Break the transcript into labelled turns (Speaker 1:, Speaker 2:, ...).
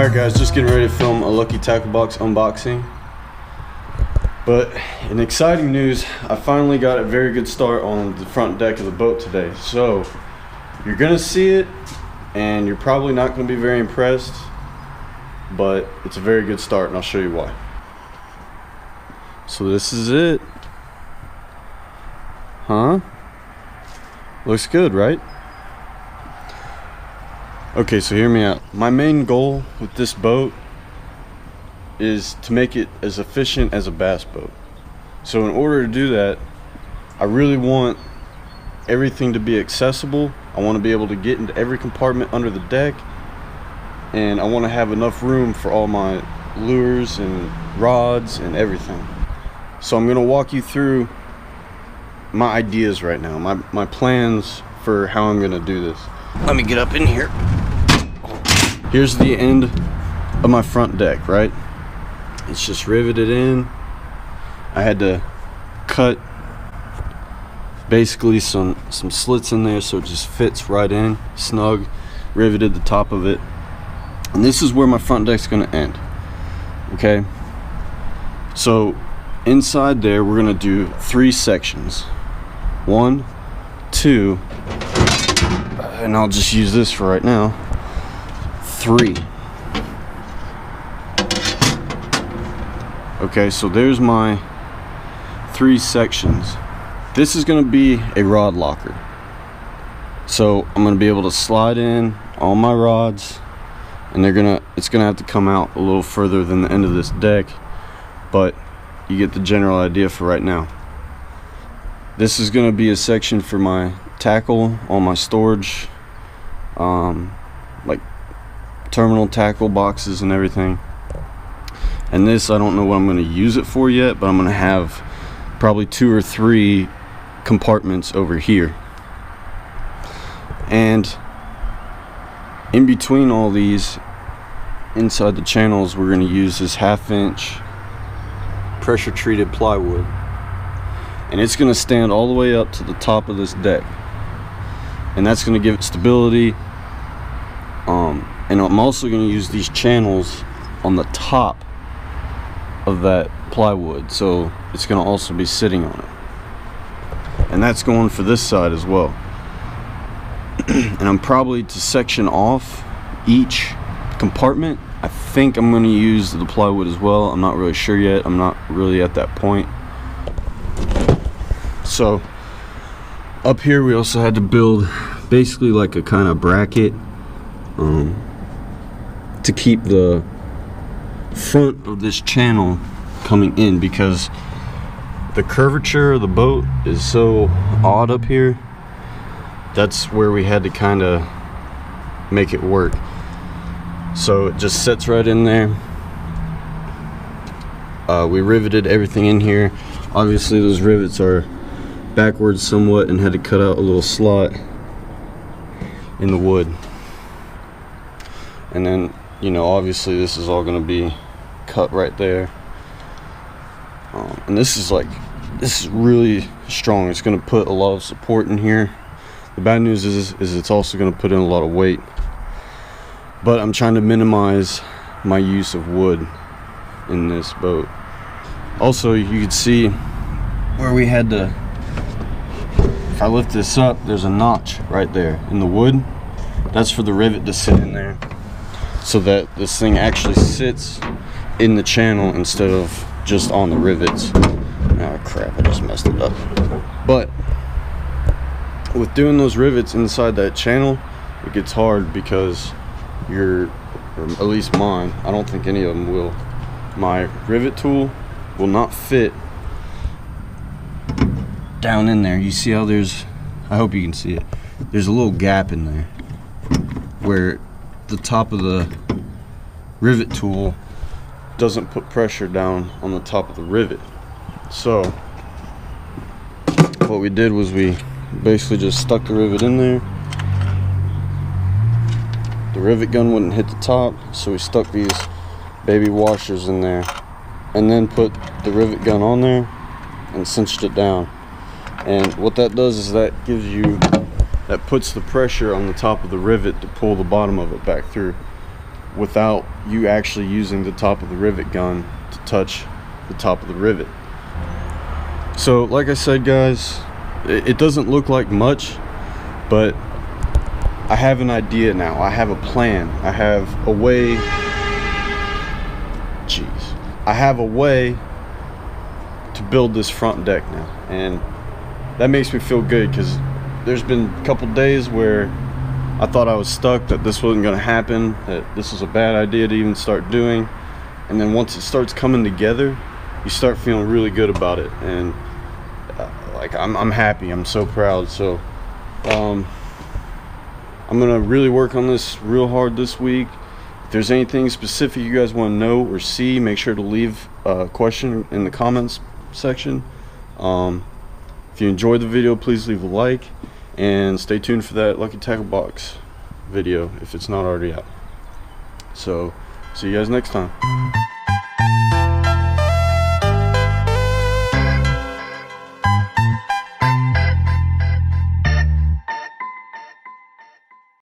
Speaker 1: Alright guys, just getting ready to film a Lucky Tackle Box unboxing. But in exciting news, I finally got a very good start on the front deck of the boat today. So you're gonna see it and you're probably not gonna be very impressed, but it's a very good start and I'll show you why. So this is it. Huh? Looks good, right? Okay, so hear me out. My main goal with this boat is to make it as efficient as a bass boat. So in order to do that, I really want everything to be accessible. I want to be able to get into every compartment under the deck, and I want to have enough room for all my lures and rods and everything. So I'm going to walk you through my ideas right now, my plans for how I'm going to do this. Let me get up in here. Here's the end of my front deck, right? It's just riveted in. I had to cut basically some slits in there so it just fits right in, snug, riveted the top of it. And this is where my front deck's gonna end, okay? So inside there, we're gonna do 3 sections. 1, 2, and I'll just use this for right now. 3. Okay, so there's my 3 sections. This is going to be a rod locker. So I'm going to be able to slide in all my rods, and it's going to have to come out a little further than the end of this deck, but you get the general idea for right now. This is going to be a section for my tackle, all my storage, like terminal tackle boxes and everything. And this, I don't know what I'm going to use it for yet, but I'm going to have probably 2 or 3 compartments over here. And in between all these, inside the channels, we're going to use this 1/2 inch pressure treated plywood, and it's going to stand all the way up to the top of this deck, and that's going to give it stability. And I'm also going to use these channels on the top of that plywood, so it's going to also be sitting on it, and that's going for this side as well. And I'm probably to section off each compartment. I think I'm going to use the plywood as well. I'm not really sure yet. I'm not really at that point. So up here we also had to build basically like a kind of bracket to keep the front of this channel coming in, because the curvature of the boat is so odd up here. That's where we had to kind of make it work. So it just sits right in there. We riveted everything in here. Obviously those rivets are backwards somewhat, and had to cut out a little slot in the wood. And then, you know, obviously this is all going to be cut right there. And this is really strong. It's going to put a lot of support in here. The bad news is it's also going to put in a lot of weight, but I'm trying to minimize my use of wood in this boat. Also, you can see where we had to, if I lift this up, there's a notch right there in the wood. That's for the rivet to sit in there, so that this thing actually sits in the channel instead of just on the rivets. Oh crap, I just messed it up. But with doing those rivets inside that channel, it gets hard because or at least mine, I don't think any of them will, my rivet tool will not fit down in there. You see how there's, I hope you can see it, there's a little gap in there where the top of the rivet tool doesn't put pressure down on the top of the rivet. So what we did was we basically just stuck the rivet in there. The rivet gun wouldn't hit the top, so we stuck these baby washers in there, and then put the rivet gun on there and cinched it down. And what that does is that puts the pressure on the top of the rivet to pull the bottom of it back through. without you actually using the top of the rivet gun to touch the top of the rivet. So like I said, guys, it doesn't look like much, but I have an idea now. I have a plan. I have a way. I have a way to build this front deck now, and that makes me feel good, because there's been a couple days where I thought I was stuck, that this wasn't going to happen, that this was a bad idea to even start doing. And then once it starts coming together, you start feeling really good about it, and like I'm happy. I'm so proud. So I'm gonna really work on this real hard this week. If there's anything specific you guys want to know or see, make sure to leave a question in the comments section. If you enjoyed the video, please leave a like, and stay tuned for that Lucky Tackle Box video if it's not already out. So see you guys next time.